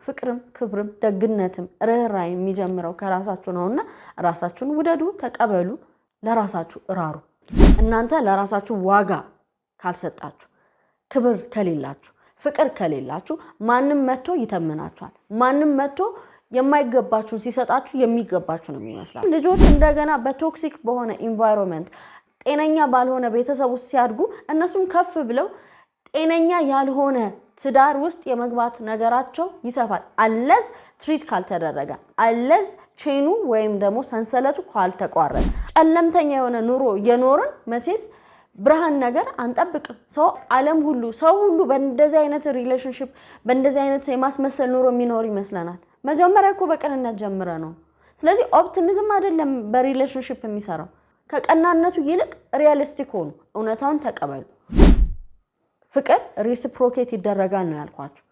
ፍቅርም ክብርም ደግነትም ርህራሄ የሚጀምረው ከራሳችሁ ነውና ራሳችሁን ውደዱ ተቀበሉ ለራሳችሁ እራሩ እናንተ ለራሳችሁ ዋጋ ካልሰጣችሁ ክብር ከሌላችሁ ፍቅር ከሌላችሁ ማንንም መጥቶ ይተመናችኋል ማንንም መጥቶ የማይገባችሁን ሲሰጣችሁ የሚገባችሁ ነው የሚመስላል ልጆች እንደገና በቶክሲክ በሆነ ኢንቫይሮንመንት ጤነኛ ባልሆነ ቤተሰብ ውስጥ ሲያድጉ እነሱም ከፍ ብለው ጤነኛ ያልሆነ ትዳር ውስጥ የመግባት ነገራቸው ይሰፋል አለስ ትሪት ካልተደረገ አለስ ቼኑ ወይም ደግሞ ሰንሰለቱ ካልተቋረጠ ጨለምተኛ የሆነ ኑሮ የኖርን መቼስ ብርሃን ነገር አንጠብቅም ሰው ሁሉ በእንደዚህ አይነት ሪሌሽንሺፕ በእንደዚህ አይነት የማስመሰል ኑሮ የሚኖር ይመስለናል መጀመሪያ እኮ በቅንነት ጀምረ ነው ስለዚህ ኦፕቲሚዝም አይደለም በሪሌሽንሺፕ የሚሰራው ከቀናነቱ ይልቅ ሪያሊስቲክ ሆኑ እውነታውን ተቀበሉ ፍቅር ሪሲፕሮኬት ይደረጋል ነው ያልኳችሁ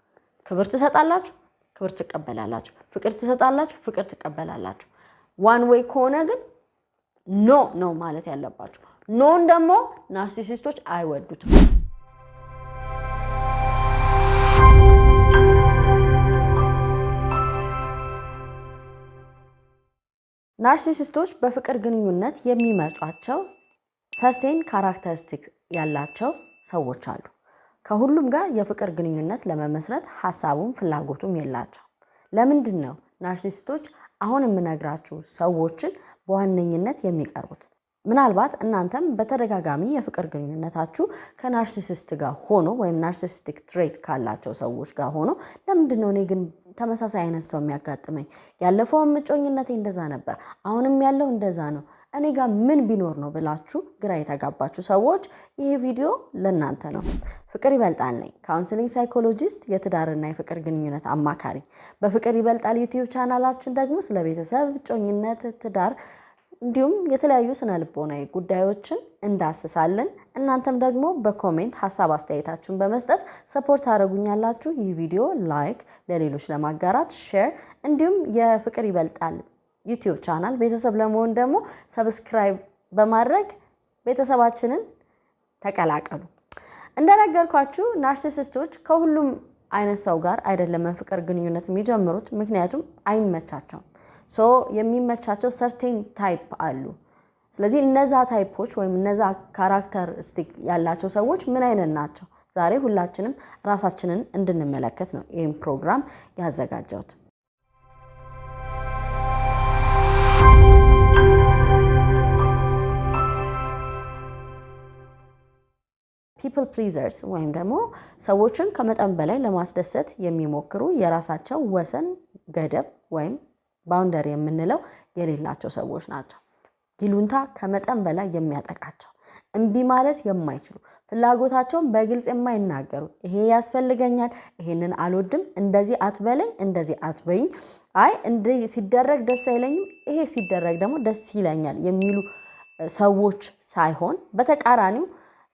ክብር ትሰጣላችሁ ክብር ትቀበላላችሁ ፍቅር ትሰጣላችሁ ፍቅር ትቀበላላችሁ ዋን ዌይ ከሆነ ግን ኖ ማለት ያለባችሁ ኖን ደግሞ ናርሲሲስቶች አይወዱትም ናርሲሲስቶች በፍቅር ግንኙነት የሚመርጧቸው ሰርቴን ካራክተሪስቲክስ ያላቸው ሰዎች አሉ ከሁሉም ጋር የፍቅር ግንኙነት ለመመስረት ሐሳቡም ፍላጎቱም የላቸው ለምንድነው ናርሲሲስቶች አሁን የምነግራችሁ ሰዎችን በዋነኝነት የሚቀርቡት ምናልባት እናንተም በተደጋጋሚ የፍቅር ግንኙነታችሁ ከናርሲሲስት ጋር ሆኖ ወይም ናርሲሲስቲክ ትሬት ካላቸው ሰዎች ጋር ሆኖ ለምንድነው እኔ ግን ተመሳሳይ አይነት ሰው የሚያጋጥመኝ ያለፈው ምጮኝነቴ እንደዛ ነበር አሁንም ያለው እንደዛ ነው እኔ ጋር ምን ቢኖር ነው ብላችሁ ግራ የተጋባችሁ ሰዎች ይሄ ቪዲዮ ለእናንተ ነው ፍቅር ይበልጣል ነኝ ካውንስሊንግ ሳይኮሎጂስት የትዳርና የፍቅር ግንኙነት አማካሪ በፍቅር ይበልጣል ዩቲዩብ ቻናላችን ደግሞ ስለ ቤተሰብ ጮኝነት ትዳር እንዲሁም የተለያዩ ስነ ልቦናዊ ጉዳዮችን እንዳስሳለን እናንተም ደግሞ በኮሜንት ሐሳብ አስተያየታችሁን በመስጠት ሰፖርት አድርጉኛላችሁ ይህ ቪዲዮ ላይክ ለሌሎች ለማጋራት ሼር እንዲሁም የፍቅር ይበልጣል ዩቲዩብ ቻናል ቤተሰብ ለመሆን ደግሞ ሰብስክራይብ በማድረግ ቤተሰባችንን ተቀላቀሉ እንደነገርኳችሁ ናርሲሲስቶች ከሁሉም አይነት ሰው ጋር አይደለም ፍቅር ግንኙነት የሚጀምሩት ምክንያቱም አይመቻቸውም የሚመቻቸው ሰርቴን ታይፕ አሉ ስለዚህ እነዛ ታይፖች ወይም እነዛ ካራክተሪስቲክ ያላቸው ሰዎች ምን አይነት ናቸው ዛሬ ሁላችንም ራሳችንን እንድንመለከት ነው ይሄን ፕሮግራም ያዘጋጀሁት people pleasers ወይም ደግሞ ሰዎችን ከመጠን በላይ ለማስደሰት የሚሞክሩ የራሳቸው ወሰን ገደብ ወይም ባውንደሪ የምንለው የሌላቸው ሰዎች ናቸው ይሉንታ ከመጠን በላይ የሚያጠቃቸው እንቢ ማለት የማይችሉ ፍላጎታቸውን በግልጽ የማይናገሩ ይሄ ያስፈልገኛል ይሄንን አልወድም እንደዚህ አትበለኝ እንደዚህ አትበይኝ አይ እንዴ ሲደረግ ደስ አይለኝም ይሄ ሲደረግ ደግሞ ደስ ይለኛል የሚሉ ሰዎች ሳይሆን በተቃራኒው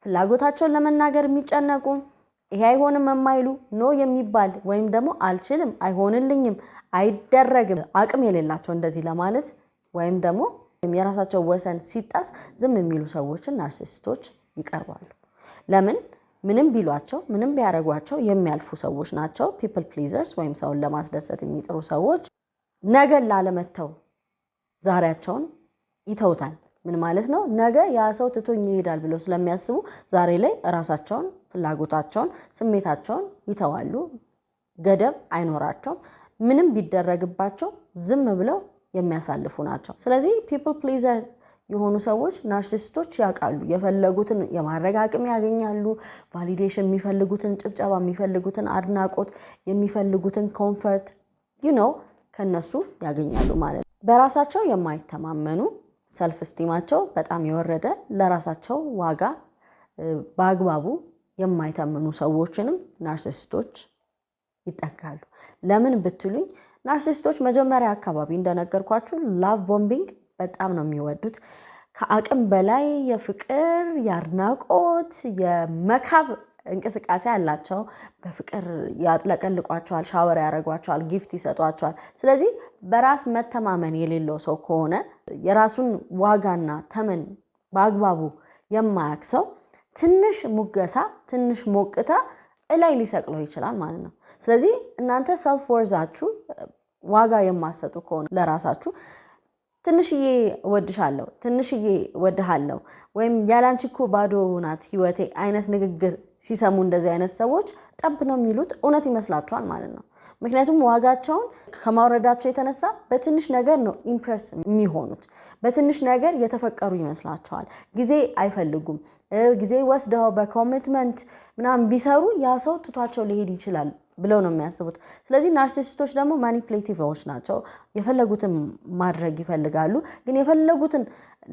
ፍላጎታቸውን ለመናገር የሚጨነቁ ይሄ አይሆንም የማይሉ ኖ የሚባል ወይም ደግሞ አልችልም አይሆንልኝም አይደረግም አቅም የሌላቸው እንደዚህ ለማለት ወይም ደግሞ የራሳቸው ወሰን ሲጣስ ዝም የሚሉ ሰዎችን ናርሲሲስቶች ይቀርባሉ ለምን ምንም ቢሏቸው ምንም ቢያረጓቸው የሚያልፉ ሰዎች ናቸው people pleasers ወይም ሰውን ለማስደሰት የሚጥሩ ሰዎች ነገ ላለመተው ዛሬያቸውን ይተውታል ምን ማለት ነው ነገ ያ ሰው ትቶኝ ይሄዳል ብለው ስለሚያስቡ ዛሬ ላይ ራሳቸውን ፍላጎታቸውን ስሜታቸውን ይተዋሉ ገደብ አይኖራቸውም ምንም ቢደረግባቸው ዝም ብለው የሚያሳልፉ ናቸው ስለዚህ people pleaser የሆኑ ሰዎች ናርሲሲስቶች ያቃሉ የፈለጉትን የማረጋጋም ያገኛሉ ቫሊዴሽን የሚፈልጉትን ጭብጨባ የሚፈልጉትን አድናቆት የሚፈልጉትን ኮምፎርት ከነሱ ያገኛሉ ማለት ነው በራሳቸው የማይተማመኑ ሰልፍ ስቲማቸው በጣም የወረደ ለራሳቸው ዋጋ በአግባቡ የማይተምኑ ሰዎችንም ናርሲሲስቶች ይጠቃሉ ለምን ብትሉኝ ናርሲሲስቶች መጀመሪያ አካባቢ እንደነገርኳችሁ ላቭ ቦምቢንግ በጣም ነው የሚወዱት ከአቅም በላይ የፍቅር ያርናቆት የመካብ እንቅስቃሴ አላቸው በፍቅር ያጥለቀልቋቸዋል ሻወር ያረጓቸዋል ጊፍት ይሰጧቸዋል ስለዚህ በራስ መተማመን የሌለው ሰው ከሆነ የራሱን ዋጋና ተመን በአግባቡ የማያክሰው ትንሽ ሙገሳ ትንሽ ሞቅታ እላይ ሊሰቅለው ይችላል ማለት ነው ስለዚህ እናንተ ሰልፍ ወርዛችሁ ዋጋ የማሰጡ ከሆነ ለራሳችሁ ትንሽዬ ወድሻለሁ ትንሽዬ ወድሃለሁ ወይም ያላንቺ እኮ ባዶ ናት ህይወቴ አይነት ንግግር ሲሰሙ እንደዚህ አይነት ሰዎች ጠብ ነው የሚሉት እውነት ይመስላችኋል ማለት ነው ምክንያቱም ዋጋቸውን ከማውረዳቸው የተነሳ በትንሽ ነገር ነው ኢምፕረስ የሚሆኑት በትንሽ ነገር የተፈቀሩ ይመስላቸዋል ጊዜ አይፈልጉም ጊዜ ወስደው በኮሚትመንት ምናምን ቢሰሩ ያ ሰው ትቷቸው ሊሄድ ይችላል ብለው ነው የሚያስቡት ስለዚህ ናርሲሲስቶች ደግሞ ማኒፑሌቲቭዎች ናቸው የፈለጉትን ማድረግ ይፈልጋሉ ግን የፈለጉትን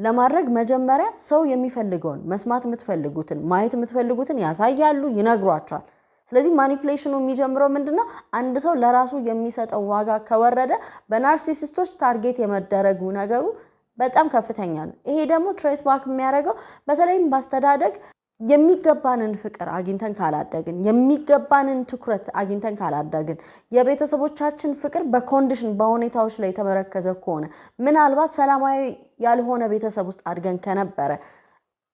ለማድረግ መጀመሪያ ሰው የሚፈልገውን መስማት የምትፈልጉትን ማየት የምትፈልጉትን ያሳያሉ ይነግሯቸዋል ስለዚህ ማኒፑሌሽኑ የሚጀምረው ምንድነው አንድ ሰው ለራሱ የሚሰጠው ዋጋ ከወረደ በናርሲሲስቶች ታርጌት የመደረጉ ነገሩ በጣም ከፍተኛ ነው ይሄ ደግሞ ትሬስ ባክ የሚያደርገው በተለይም ባስተዳደግ የሚገባንን ፍቅር አግኝተን ካላደግን የሚገባንን ትኩረት አግኝተን ካላደግን የቤተሰቦቻችን ፍቅር በኮንዲሽን በሁኔታዎች ላይ ተመረከዘ ከሆነ ምናልባት ሰላማዊ ያልሆነ ቤተሰብ ውስጥ አድገን ከነበረ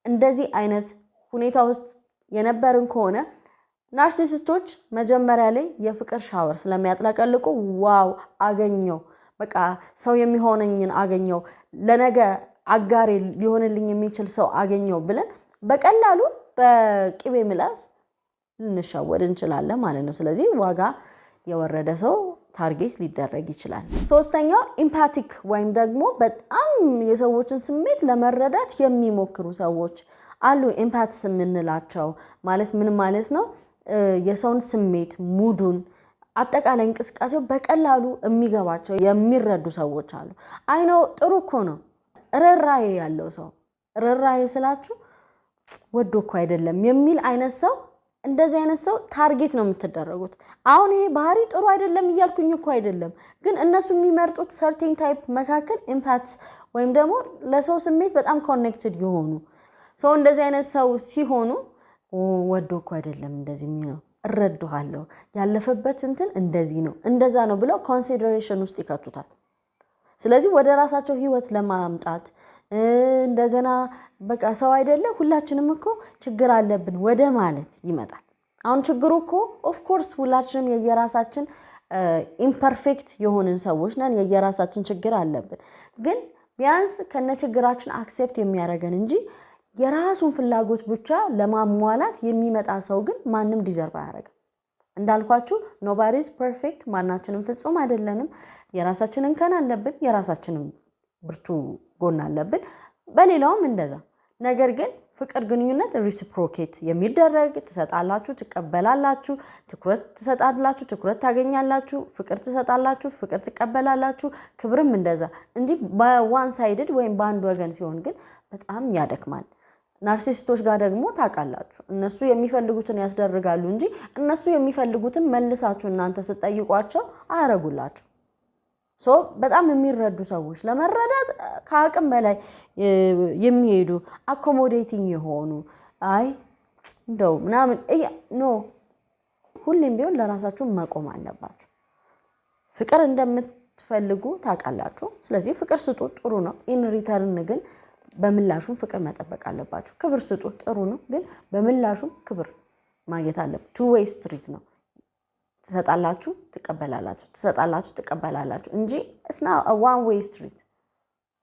እንደዚህ አይነት ሁኔታ ውስጥ የነበርን ከሆነ ናርሲሲስቶች መጀመሪያ ላይ የፍቅር ሻወር ስለሚያጥለቀልቁ ዋው አገኘው በቃ ሰው የሚሆነኝን አገኘው ለነገ አጋሬ ሊሆንልኝ የሚችል ሰው አገኘው ብለን በቀላሉ በቅቤ ምላስ ልንሻወድ እንችላለን ማለት ነው ስለዚህ ዋጋ የወረደ ሰው ታርጌት ሊደረግ ይችላል ሶስተኛው ኢምፓቲክ ወይም ደግሞ በጣም የሰዎችን ስሜት ለመረዳት የሚሞክሩ ሰዎች አሉ ኢምፓትስ የምንላቸው ማለት ምን ማለት ነው የሰውን ስሜት ሙዱን አጠቃላይ እንቅስቃሴው በቀላሉ የሚገባቸው የሚረዱ ሰዎች አሉ አይ ነው ጥሩ እኮ ነው ርህራሄ ያለው ሰው ርህራሄ ስላችሁ ወዶ እኮ አይደለም የሚል አይነት ሰው እንደዚህ አይነት ሰው ታርጌት ነው የምትደረጉት አሁን ይሄ ባህሪ ጥሩ አይደለም እያልኩኝ እኮ አይደለም ግን እነሱ የሚመርጡት ሰርቴን ታይፕ መካከል ኢምፓትስ ወይም ደግሞ ለሰው ስሜት በጣም ኮኔክትድ የሆኑ ሰው እንደዚህ አይነት ሰው ሲሆኑ ወዶ እኮ አይደለም እንደዚህ የሚለው እረዳዋለሁ ያለፈበት እንትን እንደዚህ ነው እንደዛ ነው ብለው ኮንሲደሬሽን ውስጥ ይከቱታል ስለዚህ ወደ ራሳቸው ህይወት ለማምጣት እንደገና በቃ ሰው አይደለ ሁላችንም እኮ ችግር አለብን ወደ ማለት ይመጣል አሁን ችግሩ እኮ ኦፍ ኮርስ ሁላችንም የየራሳችን ኢምፐርፌክት የሆንን ሰዎች ነን የየራሳችን ችግር አለብን ግን ቢያንስ ከነ ችግራችን አክሴፕት የሚያደርገን እንጂ የራሱን ፍላጎት ብቻ ለማሟላት የሚመጣ ሰው ግን ማንም ዲዘርቭ አያደርግም እንዳልኳችሁ nobody is perfect ማናችንም ፍጹም አይደለንም የራሳችንን ከና አለብን የራሳችንን ብርቱ ጎን አለብን በሌላውም እንደዛ ነገር ግን ፍቅር ግንኙነት ሪሲፕሮኬት የሚደረግ ትሰጣላችሁ ትቀበላላችሁ ትኩረት ትሰጣላችሁ ትኩረት ታገኛላችሁ ፍቅር ትሰጣላችሁ ፍቅር ትቀበላላችሁ ክብርም እንደዛ እንጂ በዋን ሳይድድ ወይም በአንድ ወገን ሲሆን ግን በጣም ያደክማል ናርሲሲስቶች ጋር ደግሞ ታቃላችሁ እነሱ የሚፈልጉትን ያስደርጋሉ እንጂ እነሱ የሚፈልጉትን መልሳችሁ እናንተ ስትጠይቋቸው አያረጉላችሁ ሶ በጣም የሚረዱ ሰዎች ለመረዳት ከአቅም በላይ የሚሄዱ አኮሞዴቲንግ የሆኑ አይ እንደው ምናምን ኖ ሁሌም ቢሆን ለራሳችሁ መቆም አለባችሁ ፍቅር እንደምትፈልጉ ታቃላችሁ ስለዚህ ፍቅር ስጡ ጥሩ ነው ኢን ሪተርን ግን በምላሹም ፍቅር መጠበቅ አለባችሁ ክብር ስጡ ጥሩ ነው ግን በምላሹም ክብር ማግኘት አለበት two way street ነው ትሰጣላችሁ ትቀበላላችሁ ትሰጣላችሁ ትቀበላላችሁ እንጂ it's not a one way street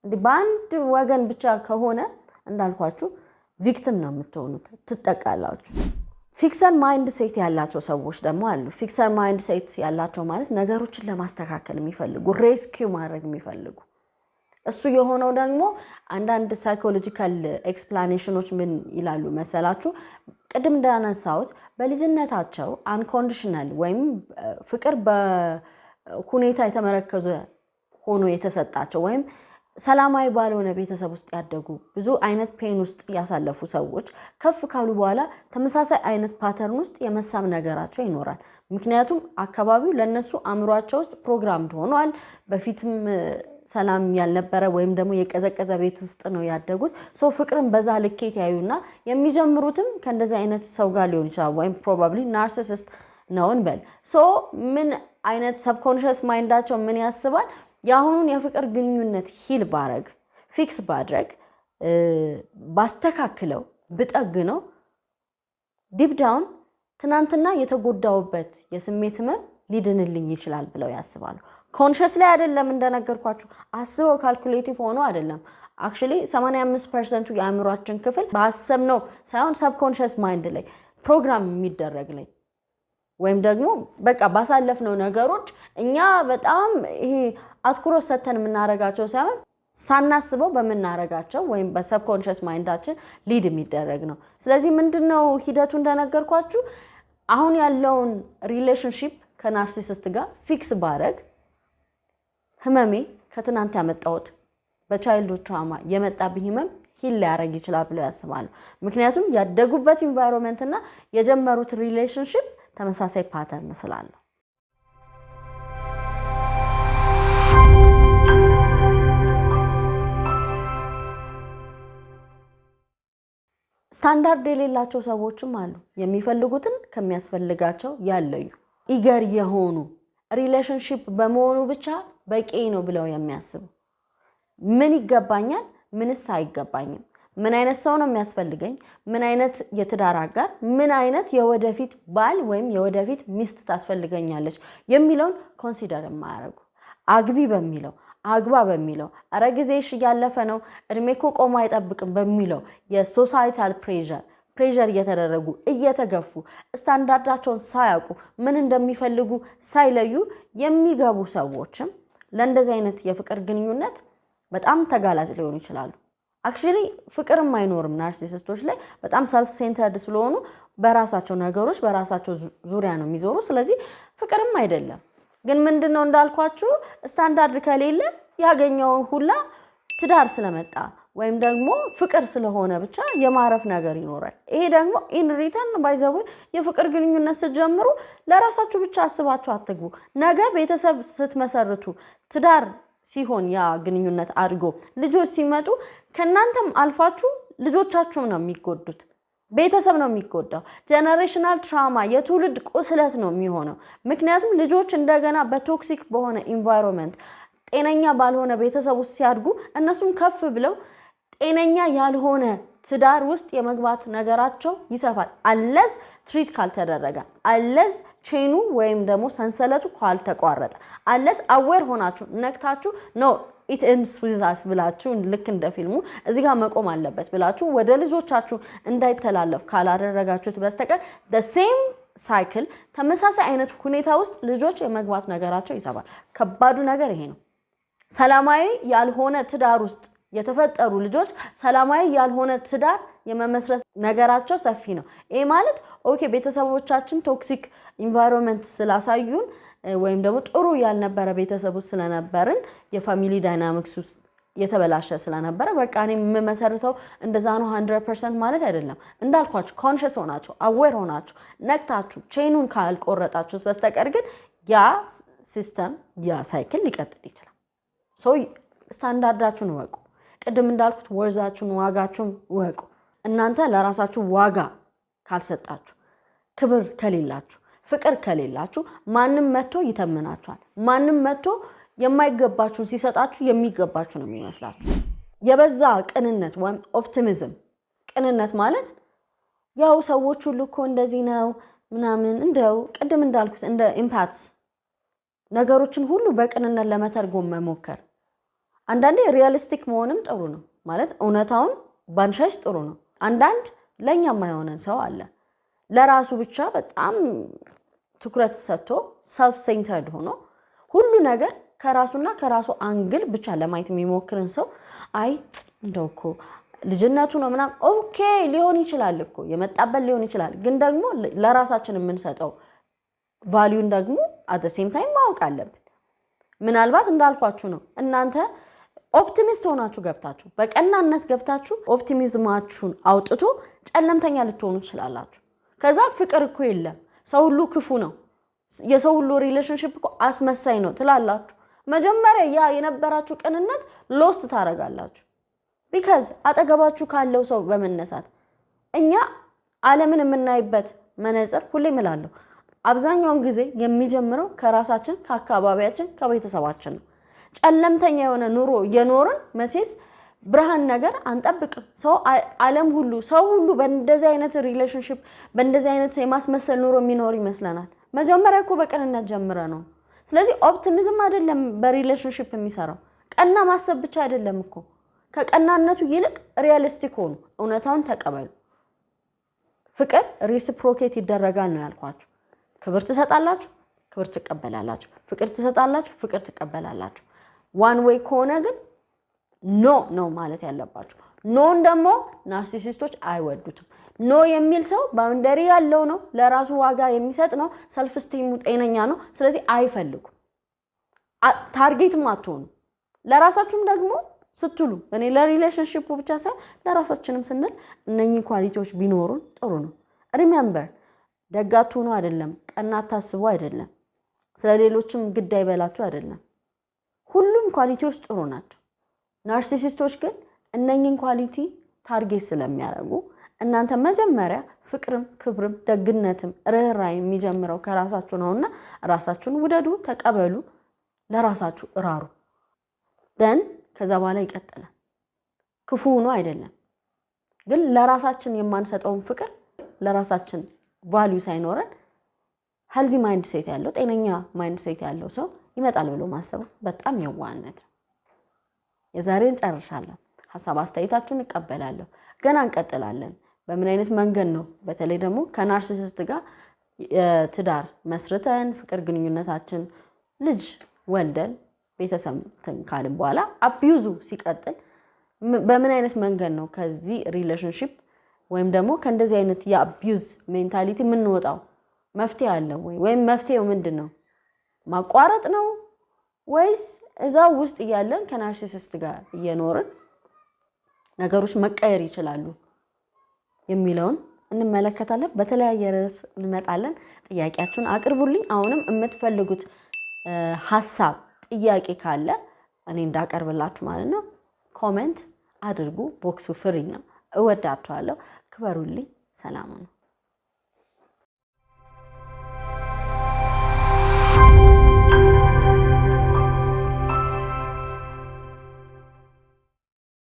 እንዴ ባንድ ወገን ብቻ ከሆነ እንዳልኳችሁ ቪክቲም ነው የምትሆኑት ትጠቃላችሁ ፊክሰር ማይንድ ሴት ያላቸው ሰዎች ደግሞ አሉ ፊክሰር ማይንድ ሴት ያላቸው ማለት ነገሮችን ለማስተካከል የሚፈልጉ ሬስኪው ማድረግ የሚፈልጉ እሱ የሆነው ደግሞ አንዳንድ ሳይኮሎጂካል ኤክስፕላኔሽኖች ምን ይላሉ መሰላችሁ ቅድም እንዳነሳሁት በልጅነታቸው አንኮንዲሽናል ወይም ፍቅር በሁኔታ የተመረከዘ ሆኖ የተሰጣቸው ወይም ሰላማዊ ባልሆነ ቤተሰብ ውስጥ ያደጉ ብዙ አይነት ፔን ውስጥ ያሳለፉ ሰዎች ከፍ ካሉ በኋላ ተመሳሳይ አይነት ፓተርን ውስጥ የመሳብ ነገራቸው ይኖራል ምክንያቱም አካባቢው ለነሱ አእምሯቸው ውስጥ ፕሮግራምድ ሆኗል በፊትም ሰላም ያልነበረ ወይም ደግሞ የቀዘቀዘ ቤት ውስጥ ነው ያደጉት ሶ ፍቅርን በዛ ልኬት ያዩና የሚጀምሩትም ከእንደዚህ አይነት ሰው ጋር ሊሆን ይችላል ወይም ፕሮባብሊ ናርሲሲስት ነው እንበል ሶ ምን አይነት ሰብኮንሺየስ ማይንዳቸው ምን ያስባል ያሁኑን የፍቅር ግንኙነት ሂል ባረግ ፊክስ ባድረግ ባስተካክለው ብጠግነው ዲፕ ዳውን ትናንትና የተጎዳውበት የስሜት ህመም ሊድንልኝ ይችላል ብለው ያስባሉ። ኮንሽስ ላይ አይደለም እንደነገርኳችሁ አስበው ካልኩሌቲቭ ሆኖ አይደለም። actually 85% የአእምሮአችን ክፍል ባሰብነው ሳይሆን ሰብኮንሽስ ማይንድ ላይ ፕሮግራም የሚደረግ ላይ ወይም ደግሞ በቃ ባሳለፍነው ነገሮች እኛ በጣም ይሄ አትኩሮት ሰተን የምናረጋቸው ሳይሆን ሳናስበው በመናረጋቸው ወይም በሰብኮንሽስ ማይንዳችን ሊድ የሚደረግ ነው። ስለዚህ ምንድነው ሂደቱ እንደነገርኳችሁ አሁን ያለውን ሪሌሽንሺፕ ከናርሲሲስት ጋር ፊክስ ባረግ ህመሜ ከትናንት ያመጣሁት በቻይልድሁድ ትራውማ የመጣብኝ ህመም ሂል ሊያረግ ይችላል ብለው ያስባሉ። ምክንያቱም ያደጉበት ኢንቫይሮንመንት እና የጀመሩት ሪሌሽንሺፕ ተመሳሳይ ፓተርን ስላለው። ስታንዳርድ የሌላቸው ሰዎችም አሉ። የሚፈልጉትን ከሚያስፈልጋቸው ያለዩ ኢገር የሆኑ ሪሌሽንሺፕ በመሆኑ ብቻ በቂ ነው ብለው የሚያስቡ ምን ይገባኛል ምንስ አይገባኝም፣ ምን አይነት ሰው ነው የሚያስፈልገኝ፣ ምን አይነት የትዳር አጋር፣ ምን አይነት የወደፊት ባል ወይም የወደፊት ሚስት ታስፈልገኛለች የሚለውን ኮንሲደር የማያደርጉ አግቢ በሚለው አግባ በሚለው አረ ጊዜሽ ያለፈ ነው እድሜኮ ቆሞ አይጠብቅም በሚለው የሶሳይታል ፕሬሸር እየተደረጉ እየተገፉ ስታንዳርዳቸውን ሳያውቁ ምን እንደሚፈልጉ ሳይለዩ የሚገቡ ሰዎችም ለእንደዚህ አይነት የፍቅር ግንኙነት በጣም ተጋላጭ ሊሆኑ ይችላሉ። አክቹሊ ፍቅርም አይኖርም ናርሲሲስቶች ላይ በጣም ሰልፍ ሴንተርድ ስለሆኑ በራሳቸው ነገሮች በራሳቸው ዙሪያ ነው የሚዞሩ። ስለዚህ ፍቅርም አይደለም። ግን ምንድነው እንዳልኳችሁ ስታንዳርድ ከሌለ ያገኘው ሁላ ትዳር ስለመጣ ወይም ደግሞ ፍቅር ስለሆነ ብቻ የማረፍ ነገር ይኖራል። ይሄ ደግሞ ኢን ሪተርን ባይ ዘ ዌይ የፍቅር ግንኙነት ስትጀምሩ ለራሳችሁ ብቻ አስባችሁ አትግቡ። ነገ ቤተሰብ ስትመሰርቱ ትዳር ሲሆን ያ ግንኙነት አድጎ ልጆች ሲመጡ ከናንተም አልፋችሁ ልጆቻችሁ ነው የሚጎዱት፣ ቤተሰብ ነው የሚጎዳው። ጀነሬሽናል ትራውማ የትውልድ ቁስለት ነው የሚሆነው። ምክንያቱም ልጆች እንደገና በቶክሲክ በሆነ ኢንቫይሮንመንት ጤነኛ ባልሆነ ቤተሰብ ውስጥ ሲያድጉ እነሱም ከፍ ብለው ጤነኛ ያልሆነ ትዳር ውስጥ የመግባት ነገራቸው ይሰፋል። አለዝ ትሪት ካልተደረገ፣ አለዝ ቼኑ ወይም ደግሞ ሰንሰለቱ ካልተቋረጠ፣ አለዝ አዌር ሆናችሁ ነክታችሁ ኖ ኢት ኤንድስ ዊዝ አስ ብላችሁ ልክ እንደ ፊልሙ እዚህ ጋር መቆም አለበት ብላችሁ ወደ ልጆቻችሁ እንዳይተላለፍ ካላደረጋችሁት በስተቀር the same cycle ተመሳሳይ አይነት ሁኔታ ውስጥ ልጆች የመግባት ነገራቸው ይሰፋል። ከባዱ ነገር ይሄ ነው። ሰላማዊ ያልሆነ ትዳር ውስጥ የተፈጠሩ ልጆች ሰላማዊ ያልሆነ ትዳር የመመስረት ነገራቸው ሰፊ ነው። ይሄ ማለት ኦኬ ቤተሰቦቻችን ቶክሲክ ኢንቫይሮንመንት ስላሳዩን ወይም ደግሞ ጥሩ ያልነበረ ቤተሰብ ውስጥ ስለነበርን የፋሚሊ ዳይናሚክስ ውስጥ የተበላሸ ስለነበረ በቃ እኔ የምመሰርተው እንደዛ ነው 100% ማለት አይደለም። እንዳልኳችሁ ኮንሽስ ሆናችሁ አዌር ሆናችሁ ነቅታችሁ ቼኑን ካልቆረጣችሁት በስተቀር ግን ያ ሲስተም ያ ሳይክል ሊቀጥል ይችላል። ሶ ስታንዳርዳችሁን ወቁ። ቅድም እንዳልኩት ወርዛችሁን ዋጋችሁን ወቁ። እናንተ ለራሳችሁ ዋጋ ካልሰጣችሁ፣ ክብር ከሌላችሁ፣ ፍቅር ከሌላችሁ ማንም መጥቶ ይተምናችኋል። ማንም መጥቶ የማይገባችሁን ሲሰጣችሁ የሚገባችሁ ነው የሚመስላችሁ። የበዛ ቅንነት ወይም ኦፕቲሚዝም፣ ቅንነት ማለት ያው ሰዎች ሁሉ እኮ እንደዚህ ነው ምናምን እንደው ቅድም እንዳልኩት እንደ ኢምፓትስ ነገሮችን ሁሉ በቅንነት ለመተርጎም መሞከር። አንዳንዴ ሪያሊስቲክ መሆንም ጥሩ ነው ማለት እውነታውን ባንሻሽ ጥሩ ነው። አንዳንድ ለኛ የማይሆነን ሰው አለ ለራሱ ብቻ በጣም ትኩረት ሰጥቶ ሰልፍ ሴንተርድ ሆኖ ሁሉ ነገር ከራሱና ከራሱ አንግል ብቻ ለማየት የሚሞክርን ሰው አይ እንደው እኮ ልጅነቱ ነው ምናምን ኦኬ ሊሆን ይችላል እኮ የመጣበት ሊሆን ይችላል። ግን ደግሞ ለራሳችን የምንሰጠው ቫልዩን ደግሞ at the same time ማወቅ አለብን። ምናልባት እንዳልኳችሁ ነው እናንተ ኦፕቲሚስት ሆናችሁ ገብታችሁ በቀናነት ገብታችሁ ኦፕቲሚዝማችሁን አውጥቶ ጨለምተኛ ልትሆኑ ትችላላችሁ። ከዛ ፍቅር እኮ የለም ሰው ሁሉ ክፉ ነው የሰው ሁሉ ሪሌሽንሺፕ እኮ አስመሳይ ነው ትላላችሁ። መጀመሪያ ያ የነበራችሁ ቅንነት ሎስት ታረጋላችሁ። ቢካዝ አጠገባችሁ ካለው ሰው በመነሳት እኛ ዓለምን የምናይበት መነጽር ሁሌ እላለሁ አብዛኛውን ጊዜ የሚጀምረው ከራሳችን ከአካባቢያችን ከቤተሰባችን ነው። ጨለምተኛ የሆነ ኑሮ የኖርን መቼስ ብርሃን ነገር አንጠብቅም ሰው ዓለም ሁሉ ሰው ሁሉ በእንደዚህ አይነት ሪሌሽንሺፕ በእንደዚህ አይነት የማስመሰል ኑሮ የሚኖር ይመስለናል መጀመሪያ እኮ በቀንነት ጀምረ ነው ስለዚህ ኦፕቲሚዝም አይደለም በሪሌሽንሺፕ የሚሰራው ቀና ማሰብ ብቻ አይደለም እኮ ከቀናነቱ ይልቅ ሪያሊስቲክ ሆኑ እውነታውን ተቀበሉ ፍቅር ሪሲፕሮኬት ይደረጋል ነው ያልኳችሁ ክብር ትሰጣላችሁ ክብር ትቀበላላችሁ ፍቅር ትሰጣላችሁ ፍቅር ትቀበላላችሁ ዋን ዌይ ከሆነ ግን ኖ ማለት ያለባችሁ ኖን ደግሞ ናርሲሲስቶች አይወዱትም ኖ የሚል ሰው ባውንደሪ ያለው ነው ለራሱ ዋጋ የሚሰጥ ነው ሰልፍ ስቲሙ ጤነኛ ነው ስለዚህ አይፈልጉም ታርጌትም አትሆኑ ለራሳችሁም ደግሞ ስትሉ እኔ ለሪሌሽንሺፑ ብቻ ሳይሆን ለራሳችንም ስንል እነኚህ ኳሊቲዎች ቢኖሩን ጥሩ ነው ሪሜምበር ደጋቱ ነው አይደለም ቀናት ታስቡ አይደለም ስለሌሎችም ግድ አይበላችሁ አይደለም ሁሉም ኳሊቲዎች ጥሩ ናቸው ናርሲሲስቶች ግን እነኚህን ኳሊቲ ታርጌት ስለሚያደርጉ እናንተ መጀመሪያ ፍቅርም ክብርም ደግነትም ርህራይ የሚጀምረው ከራሳችሁ ነውና ራሳችሁን ውደዱ ተቀበሉ ለራሳችሁ እራሩ ደን ከዛ በኋላ ይቀጥላል ክፉ ነው አይደለም ግን ለራሳችን የማንሰጠው ፍቅር ለራሳችን ቫልዩ ሳይኖረን ሄልዚ ማይንድ ሴት ያለው ጤነኛ ማይንድ ሴት ያለው ሰው ይመጣል ብሎ ማሰብ በጣም የዋህነት የዛሬን ጨርሻለሁ ሐሳብ አስተያየታችሁን እቀበላለሁ ገና እንቀጥላለን በምን አይነት መንገድ ነው በተለይ ደግሞ ከናርሲሲስት ጋር ትዳር መስርተን ፍቅር ግንኙነታችን ልጅ ወልደን ቤተሰብ ተንካልን በኋላ አቢዩዙ ሲቀጥል በምን አይነት መንገድ ነው ከዚህ ሪሌሽንሺፕ ወይም ደግሞ ከእንደዚህ አይነት የአቢዩዝ ሜንታሊቲ ምን ወጣው መፍትሄ አለ ወይም መፍትሄው ምንድነው ማቋረጥ ነው ወይስ እዛው ውስጥ ያለን ከናርሲሲስት ጋር እየኖርን ነገሮች መቀየር ይችላሉ የሚለውን እንመለከታለን በተለያየ ርዕስ እንመጣለን ጥያቄያችሁን አቅርቡልኝ አሁንም የምትፈልጉት ሐሳብ ጥያቄ ካለ እኔ እንዳቀርብላችሁ ማለት ነው ኮሜንት አድርጉ ቦክሱ ፍሪ ነው እወዳችኋለሁ ክበሩልኝ ሰላም ነው